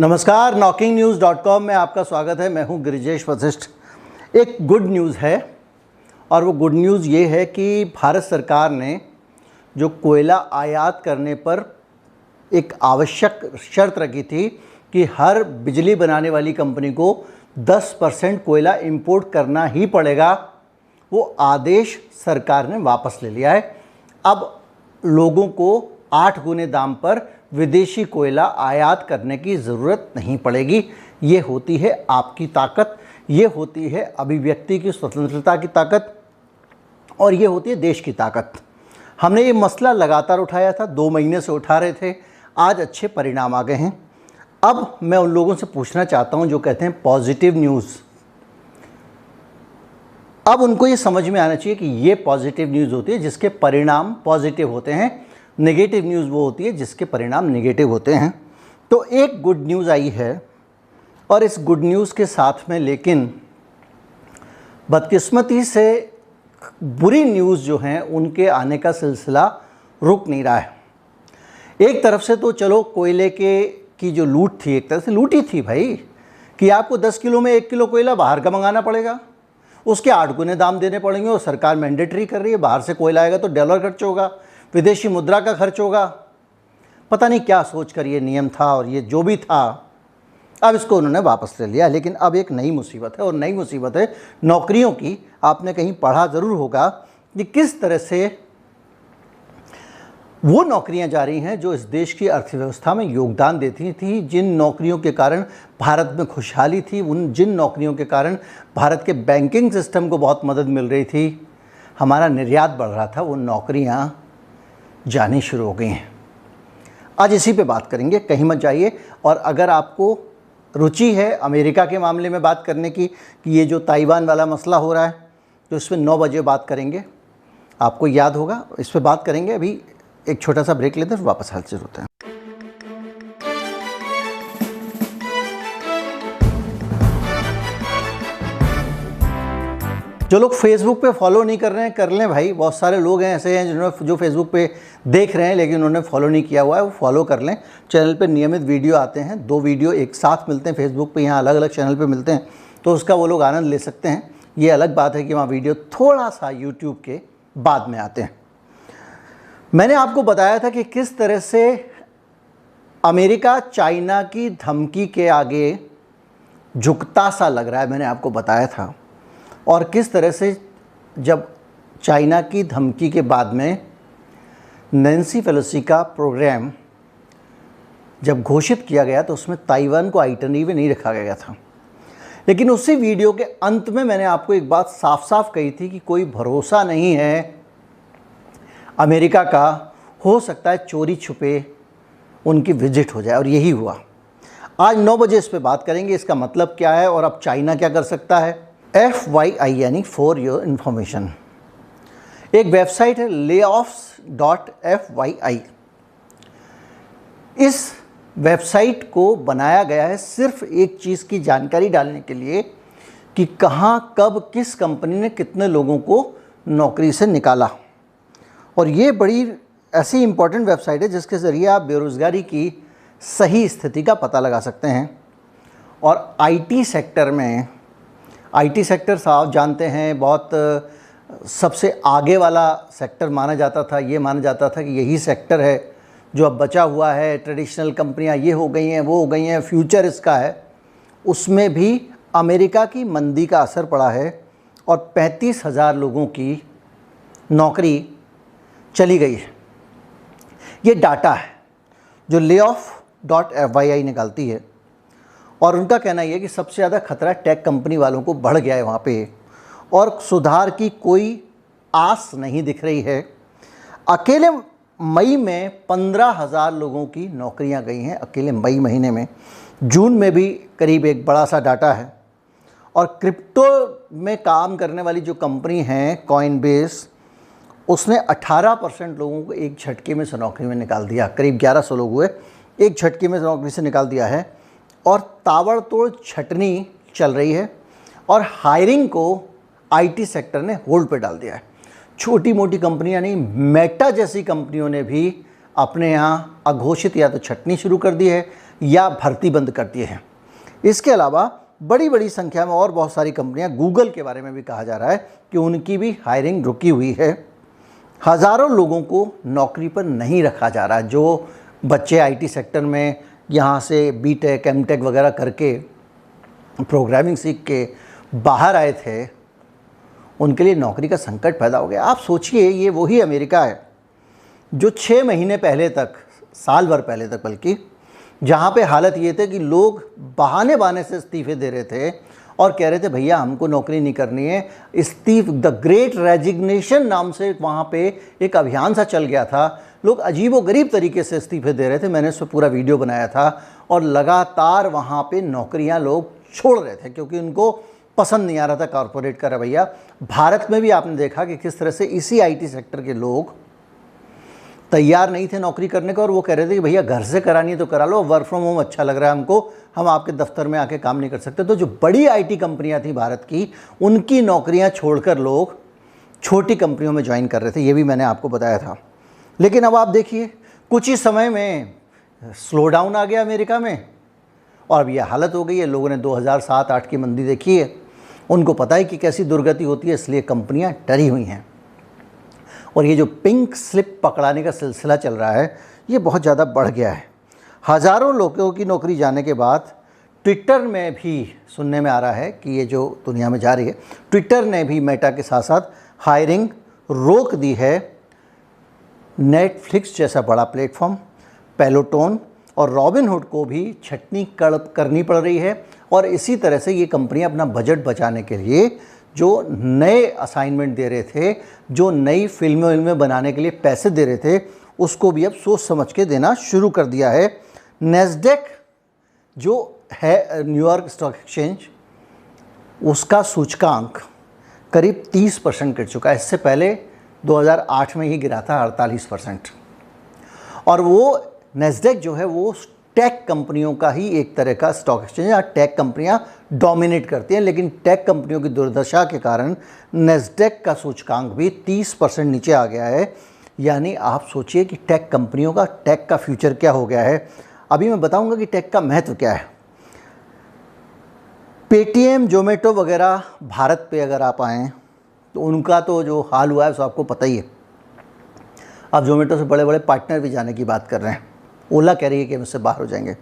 नमस्कार, knocking-news.com में आपका स्वागत है। मैं हूं गिरिजेश वशिष्ठ। एक गुड न्यूज़ है और वो गुड न्यूज़ ये है कि भारत सरकार ने जो कोयला आयात करने पर एक आवश्यक शर्त रखी थी कि हर बिजली बनाने वाली कंपनी को 10% कोयला इंपोर्ट करना ही पड़ेगा, वो आदेश सरकार ने वापस ले लिया है। अब लोगों को 8 गुने दाम पर विदेशी कोयला आयात करने की ज़रूरत नहीं पड़ेगी। ये होती है आपकी ताकत, ये होती है अभिव्यक्ति की स्वतंत्रता की ताकत और ये होती है देश की ताकत। हमने ये मसला लगातार उठाया था, 2 महीने से उठा रहे थे, आज अच्छे परिणाम आ गए हैं। अब मैं उन लोगों से पूछना चाहता हूं जो कहते हैं पॉजिटिव न्यूज़। अब उनको ये समझ में आना चाहिए कि ये पॉजिटिव न्यूज़ होती है जिसके परिणाम पॉजिटिव होते हैं, नेगेटिव न्यूज़ वो होती है जिसके परिणाम नेगेटिव होते हैं। तो एक गुड न्यूज़ आई है और इस गुड न्यूज़ के साथ में लेकिन बदकिस्मती से बुरी न्यूज़ जो हैं उनके आने का सिलसिला रुक नहीं रहा है। एक तरफ से तो चलो कोयले की जो लूट थी, एक तरह से लूटी थी भाई, कि आपको 10 किलो में 1 किलो कोयला बाहर का मंगाना पड़ेगा, उसके 8 गुने दाम देने पड़ेंगे और सरकार मैंडेटरी कर रही है। बाहर से कोयला आएगा तो डॉलर खर्च होगा, विदेशी मुद्रा का खर्च होगा। पता नहीं क्या सोच कर ये नियम था और ये जो भी था, अब इसको उन्होंने वापस ले लिया। लेकिन अब एक नई मुसीबत है और नई मुसीबत है नौकरियों की। आपने कहीं पढ़ा ज़रूर होगा कि किस तरह से वो नौकरियां जा रही हैं जो इस देश की अर्थव्यवस्था में योगदान देती थी, जिन नौकरियों के कारण भारत में खुशहाली थी, जिन नौकरियों के कारण भारत के बैंकिंग सिस्टम को बहुत मदद मिल रही थी, हमारा निर्यात बढ़ रहा था, वो नौकरियां जानी शुरू हो गई हैं। आज इसी पे बात करेंगे, कहीं मत जाइए। और अगर आपको रुचि है अमेरिका के मामले में बात करने की कि ये जो ताइवान वाला मसला हो रहा है, तो इसमें 9 बजे बात करेंगे। आपको याद होगा, इस पर बात करेंगे। अभी एक छोटा सा ब्रेक लेते हैं, वापस हाजिर होते हैं। जो लोग फेसबुक पे फॉलो नहीं कर रहे हैं, कर लें भाई। बहुत सारे लोग हैं ऐसे हैं जिन्होंने जो फेसबुक पे देख रहे हैं लेकिन उन्होंने फॉलो नहीं किया हुआ है, वो फॉलो कर लें। चैनल पे नियमित वीडियो आते हैं, 2 वीडियो एक साथ मिलते हैं फेसबुक पे, यहाँ अलग अलग चैनल पे मिलते हैं, तो उसका वो लोग आनंद ले सकते हैं। ये अलग बात है कि वहाँ वीडियो थोड़ा सा यूट्यूब के बाद में आते हैं। मैंने आपको बताया था कि किस तरह से अमेरिका चाइना की धमकी के आगे झुकता सा लग रहा है, मैंने आपको बताया था। और किस तरह से जब चाइना की धमकी के बाद में नैन्सी पेलोसी का प्रोग्राम जब घोषित किया गया तो उसमें ताइवान को आइटनरी में नहीं रखा गया था। लेकिन उसी वीडियो के अंत में मैंने आपको एक बात साफ साफ कही थी कि कोई भरोसा नहीं है अमेरिका का, हो सकता है चोरी छुपे उनकी विजिट हो जाए, और यही हुआ। आज 9 बजे इस पर बात करेंगे, इसका मतलब क्या है और अब चाइना क्या कर सकता है। FYI यानी फॉर योर इन्फॉर्मेशन, एक वेबसाइट है layoffs.fyi। इस वेबसाइट को बनाया गया है सिर्फ एक चीज़ की जानकारी डालने के लिए कि कहाँ कब किस कंपनी ने कितने लोगों को नौकरी से निकाला। और ये बड़ी ऐसी इम्पॉर्टेंट वेबसाइट है जिसके ज़रिए आप बेरोज़गारी की सही स्थिति का पता लगा सकते हैं। और IT सेक्टर में, IT सेक्टर साहब जानते हैं बहुत सबसे आगे वाला सेक्टर माना जाता था। ये माना जाता था कि यही सेक्टर है जो अब बचा हुआ है, ट्रेडिशनल कंपनियां ये हो गई हैं, वो हो गई हैं, फ्यूचर इसका है। उसमें भी अमेरिका की मंदी का असर पड़ा है और 35,000 लोगों की नौकरी चली गई है। ये डाटा है जो layoff.fyi निकालती है और उनका कहना यह है कि सबसे ज़्यादा खतरा टेक कंपनी वालों को बढ़ गया है वहाँ पे, और सुधार की कोई आस नहीं दिख रही है। अकेले मई में 15,000 लोगों की नौकरियाँ गई हैं, अकेले मई महीने में। जून में भी करीब एक बड़ा सा डाटा है। और क्रिप्टो में काम करने वाली जो कंपनी हैं कॉइनबेस, उसने 18% लोगों को एक झटके में से नौकरी में निकाल दिया। करीब 1100 लोग हुए, एक झटके में नौकरी से निकाल दिया है। और ताबड़तोड़ छटनी चल रही है और हायरिंग को IT सेक्टर ने होल्ड पे डाल दिया है। छोटी मोटी कंपनियां नहीं, मेटा जैसी कंपनियों ने भी अपने यहाँ अघोषित या तो छटनी शुरू कर दी है या भर्ती बंद करती है। इसके अलावा बड़ी बड़ी संख्या में और बहुत सारी कंपनियां, गूगल के बारे में भी कहा जा रहा है कि उनकी भी हायरिंग रुकी हुई है। हज़ारों लोगों को नौकरी पर नहीं रखा जा रहा। जो बच्चे आईटी सेक्टर में यहाँ से बीटेक एमटेक वगैरह करके प्रोग्रामिंग सीख के बाहर आए थे, उनके लिए नौकरी का संकट पैदा हो गया। आप सोचिए, ये वही अमेरिका है जो 6 महीने पहले तक, साल भर पहले तक बल्कि, जहाँ पे हालत ये थे कि लोग बहाने से इस्तीफे दे रहे थे और कह रहे थे भैया हमको नौकरी नहीं करनी है। द ग्रेट रेजिग्नेशन नाम से वहाँ पे एक अभियान सा चल गया था। लोग अजीबोगरीब तरीके से इस्तीफे दे रहे थे। मैंने उस पर पूरा वीडियो बनाया था और लगातार वहाँ पे नौकरियाँ लोग छोड़ रहे थे क्योंकि उनको पसंद नहीं आ रहा था कॉरपोरेट का रवैया। भारत में भी आपने देखा कि किस तरह से इसी आईटी सेक्टर के लोग तैयार नहीं थे नौकरी करने का और वो कह रहे थे कि भैया घर से करानी है तो करा लो, वर्क फ्रॉम होम अच्छा लग रहा है हमको, हम आपके दफ्तर में आके काम नहीं कर सकते। तो जो बड़ी आईटी कंपनियां थी भारत की, उनकी नौकरियां छोड़कर लोग छोटी कंपनियों में ज्वाइन कर रहे थे। ये भी मैंने आपको बताया था। लेकिन अब आप देखिए, कुछ ही समय में स्लो डाउन आ गया अमेरिका में और अब यह हालत हो गई है। लोगों ने 2007-8 की मंदी देखी है, उनको पता है कि कैसी दुर्गति होती है, इसलिए कंपनियां डरी हुई हैं। और ये जो पिंक स्लिप पकड़ाने का सिलसिला चल रहा है, ये बहुत ज़्यादा बढ़ गया है। हज़ारों लोगों की नौकरी जाने के बाद ट्विटर में भी सुनने में आ रहा है कि ये जो दुनिया में जा रही है, ट्विटर ने भी मेटा के साथ साथ हायरिंग रोक दी है। नेटफ्लिक्स जैसा बड़ा प्लेटफॉर्म, पेलोटोन और रॉबिनहुड को भी छटनी करनी पड़ रही है। और इसी तरह से ये कंपनियां अपना बजट बचाने के लिए जो नए असाइनमेंट दे रहे थे, जो नई फिल्में बनाने के लिए पैसे दे रहे थे, उसको भी अब सोच समझ के देना शुरू कर दिया है। नैस्डैक जो है न्यूयॉर्क स्टॉक एक्सचेंज, उसका सूचकांक करीब 30% गिर चुका है। इससे पहले 2008 में ही गिरा था 48%। और वो नैस्डैक जो है वो टेक कंपनियों का ही एक तरह का स्टॉक एक्सचेंज है। टेक कंपनियां डोमिनेट करती हैं, लेकिन टेक कंपनियों की दुर्दशा के कारण नैस्डैक का सूचकांक भी 30% नीचे आ गया है। यानी आप सोचिए कि टेक कंपनियों का, टेक का फ्यूचर क्या हो गया है। अभी मैं बताऊंगा कि टेक का महत्व क्या है। पेटीएम, जोमेटो वगैरह भारत पे अगर आप आएँ तो उनका तो जो हाल हुआ है सो आपको पता ही है। अब जोमेटो से बड़े बड़े पार्टनर भी जाने की बात कर रहे हैं। ओला कह रही है कि हम इससे बाहर हो जाएंगे।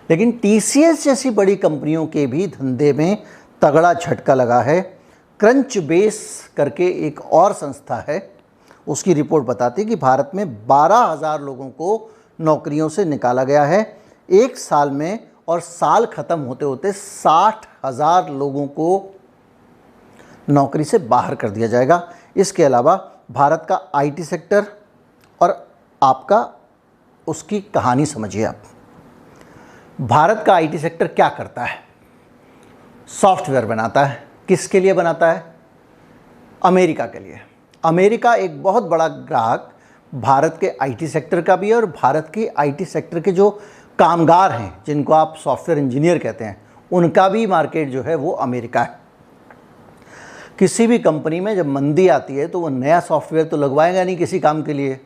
लेकिन टीसीएस जैसी बड़ी कंपनियों के भी धंधे में तगड़ा झटका लगा है। क्रंच बेस करके एक और संस्था है, उसकी रिपोर्ट बताती है कि भारत में 12,000 लोगों को नौकरियों से निकाला गया है एक साल में, और साल ख़त्म होते होते 60,000 लोगों को नौकरी से बाहर कर दिया जाएगा। इसके अलावा भारत का आईटी सेक्टर, और आपका उसकी कहानी समझिए आप। भारत का आईटी सेक्टर क्या करता है? सॉफ्टवेयर बनाता है। किसके लिए बनाता है? अमेरिका के लिए। अमेरिका एक बहुत बड़ा ग्राहक भारत के आईटी सेक्टर का भी है, और भारत के आईटी सेक्टर के जो कामगार हैं, जिनको आप सॉफ्टवेयर इंजीनियर कहते हैं, उनका भी मार्केट जो है वो अमेरिका है। किसी भी कंपनी में जब मंदी आती है तो वो नया सॉफ्टवेयर तो लगवाएगा नहीं किसी काम के लिए,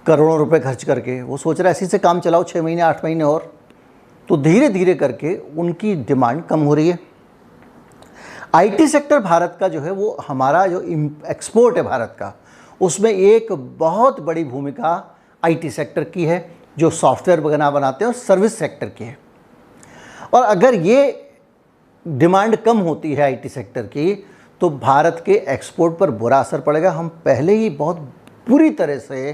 करोड़ों रुपए खर्च करके। वो सोच रहा है इसी से काम चलाओ 6 महीने 8 महीने और। तो धीरे धीरे करके उनकी डिमांड कम हो रही है। आईटी सेक्टर भारत का जो है वो, हमारा जो एक्सपोर्ट है भारत का, उसमें एक बहुत बड़ी भूमिका आईटी सेक्टर की है, जो सॉफ्टवेयर वगैरह बनाते हैं, और सर्विस सेक्टर की है। और अगर ये डिमांड कम होती है आईटी सेक्टर की, तो भारत के एक्सपोर्ट पर बुरा असर पड़ेगा। हम पहले ही बहुत बुरी तरह से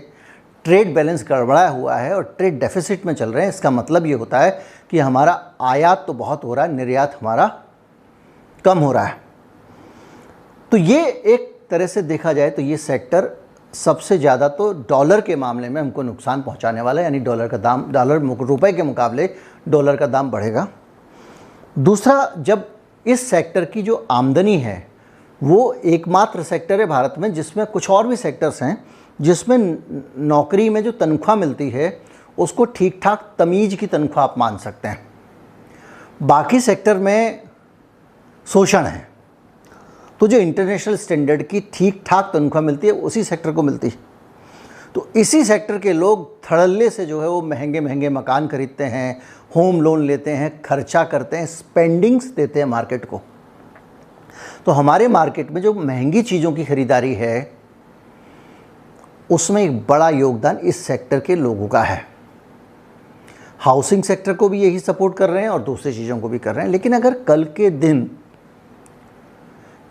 ट्रेड बैलेंस गड़बड़ाया हुआ है और ट्रेड डेफिसिट में चल रहे हैं। इसका मतलब ये होता है कि हमारा आयात तो बहुत हो रहा है, निर्यात हमारा कम हो रहा है। तो ये एक तरह से देखा जाए तो ये सेक्टर सबसे ज़्यादा तो डॉलर के मामले में हमको नुकसान पहुंचाने वाला है। यानी डॉलर का दाम, रुपए के मुकाबले डॉलर का दाम बढ़ेगा। दूसरा, जब इस सेक्टर की जो आमदनी है वो एकमात्र सेक्टर है भारत में जिसमें, कुछ और भी सेक्टर्स हैं जिसमें नौकरी में जो तनख्वाह मिलती है उसको ठीक ठाक तमीज़ की तनख्वाह आप मान सकते हैं। बाकी सेक्टर में शोषण है। तो जो इंटरनेशनल स्टैंडर्ड की ठीक ठाक तनख्वाह मिलती है उसी सेक्टर को मिलती है। तो इसी सेक्टर के लोग धड़ल्ले से जो है वो महंगे महंगे मकान खरीदते हैं, होम लोन लेते हैं, खर्चा करते हैं, स्पेंडिंग्स देते हैं मार्केट को। तो हमारे मार्केट में जो महंगी चीज़ों की खरीदारी है उसमें एक बड़ा योगदान इस सेक्टर के लोगों का है। हाउसिंग सेक्टर को भी यही सपोर्ट कर रहे हैं और दूसरी चीज़ों को भी कर रहे हैं। लेकिन अगर कल के दिन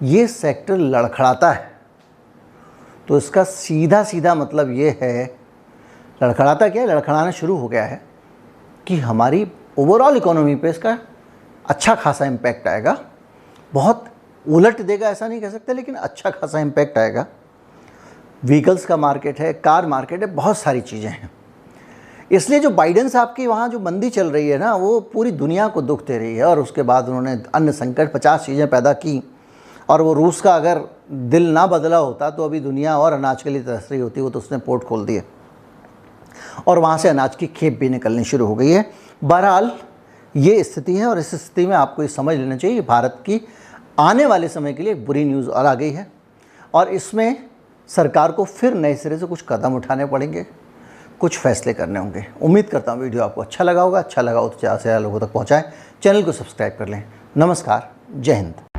ये सेक्टर लड़खड़ाता है तो इसका सीधा सीधा मतलब ये है, लड़खड़ाता क्या है, लड़खड़ाना शुरू हो गया है कि हमारी ओवरऑल इकोनॉमी पे इसका अच्छा खासा इम्पैक्ट आएगा। बहुत उलट देगा ऐसा नहीं कह सकते, लेकिन अच्छा खासा इम्पैक्ट आएगा। व्हीकल्स का मार्केट है, कार मार्केट है, बहुत सारी चीज़ें हैं। इसलिए जो बाइडेन साहब की वहाँ जो मंदी चल रही है ना, वो पूरी दुनिया को दुख दे रही है। और उसके बाद उन्होंने अन्न संकट 50 चीज़ें पैदा की, और वो रूस का अगर दिल ना बदला होता तो अभी दुनिया और अनाज के लिए तरस रही होती। वो तो उसने पोर्ट खोल दिए और वहाँ से अनाज की खेप भी निकलनी शुरू हो गई है। बहरहाल ये स्थिति है और इस स्थिति में आपको ये समझ लेना चाहिए भारत की आने वाले समय के लिए बुरी न्यूज़ और आ गई है, और इसमें सरकार को फिर नए सिरे से कुछ कदम उठाने पड़ेंगे, कुछ फैसले करने होंगे। उम्मीद करता हूँ वीडियो आपको अच्छा लगा होगा। अच्छा लगा हो तो ज़्यादा से ज़्यादा लोगों तक पहुँचाएँ, चैनल को सब्सक्राइब कर लें। नमस्कार, जय हिंद।